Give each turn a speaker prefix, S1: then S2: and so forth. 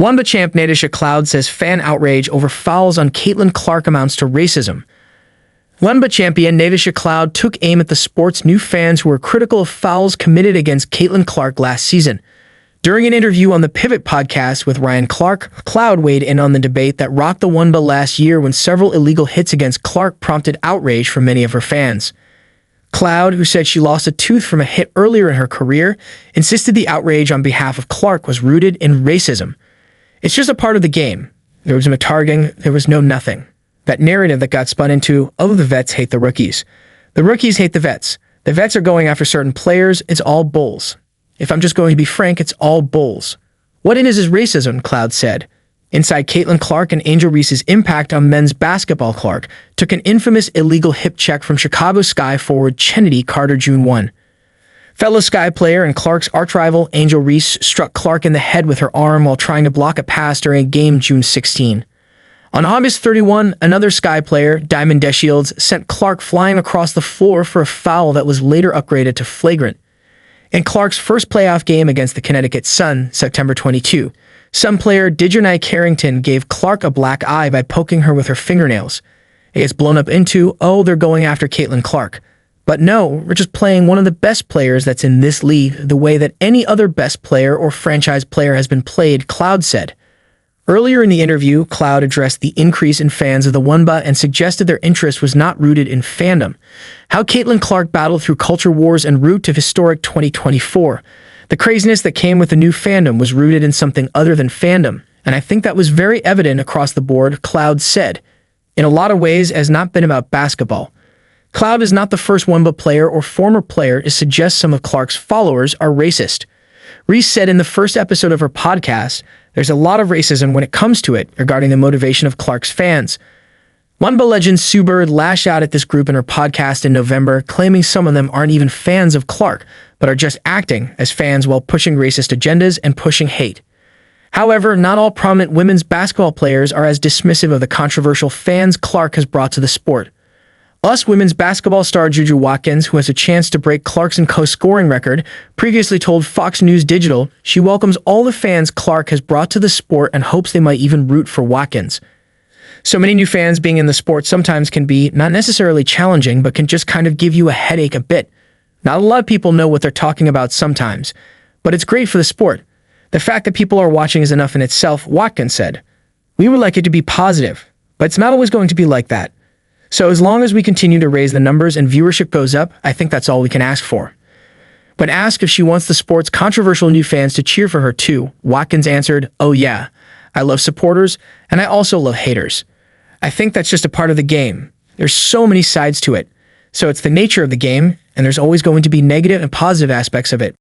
S1: WNBA champ Natasha Cloud says fan outrage over fouls on Caitlin Clark amounts to racism. WNBA champion Natasha Cloud took aim at the sport's new fans who were critical of fouls committed against Caitlin Clark last season. During an interview on the Pivot podcast with Ryan Clark, Cloud weighed in on the debate that rocked the WNBA last year when several illegal hits against Clark prompted outrage from many of her fans. Cloud, who said she lost a tooth from a hit earlier in her career, insisted the outrage on behalf of Clark was rooted in racism. It's just a part of the game. There was no targeting, there was no nothing. That narrative that got spun into, oh, the vets hate the rookies. The rookies hate the vets. The vets are going after certain players, it's all bulls. If I'm just going to be frank, it's all bulls. What it is racism, Cloud said. Inside Caitlin Clark and Angel Reese's impact on men's basketball, Clark took an infamous illegal hip check from Chicago Sky forward Chennedy Carter June 1. Fellow Sky player and Clark's arch-rival Angel Reese struck Clark in the head with her arm while trying to block a pass during a game June 16. On August 31, another Sky player, Diamond Deshields, sent Clark flying across the floor for a foul that was later upgraded to flagrant. In Clark's first playoff game against the Connecticut Sun, September 22, Sun player Didjernai Carrington gave Clark a black eye by poking her with her fingernails. It gets blown up into, oh, they're going after Caitlin Clark. But no, we're just playing one of the best players that's in this league the way that any other best player or franchise player has been played, Cloud said. Earlier in the interview, Cloud addressed the increase in fans of the WNBA and suggested their interest was not rooted in fandom. How Caitlin Clark battled through culture wars en route to historic 2024. The craziness that came with the new fandom was rooted in something other than fandom, and I think that was very evident across the board, Cloud said. In a lot of ways, it has not been about basketball. Cloud is not the first WNBA player or former player to suggest some of Clark's followers are racist. Reese said in the first episode of her podcast, there's a lot of racism when it comes to it regarding the motivation of Clark's fans. WNBA legend Sue Bird lashed out at this group in her podcast in November, claiming some of them aren't even fans of Clark, but are just acting as fans while pushing racist agendas and pushing hate. However, not all prominent women's basketball players are as dismissive of the controversial fans Clark has brought to the sport. Us women's basketball star Juju Watkins, who has a chance to break Clarkson co-scoring record, previously told Fox News Digital she welcomes all the fans Clark has brought to the sport and hopes they might even root for Watkins. So many new fans being in the sport sometimes can be not necessarily challenging, but can just kind of give you a headache a bit. Not a lot of people know what they're talking about sometimes, but it's great for the sport. The fact that people are watching is enough in itself, Watkins said. We would like it to be positive, but it's not always going to be like that. So as long as we continue to raise the numbers and viewership goes up, I think that's all we can ask for. When asked if she wants the sport's controversial new fans to cheer for her too, Watkins answered, oh yeah, I love supporters, and I also love haters. I think that's just a part of the game. There's so many sides to it. So it's the nature of the game, and there's always going to be negative and positive aspects of it.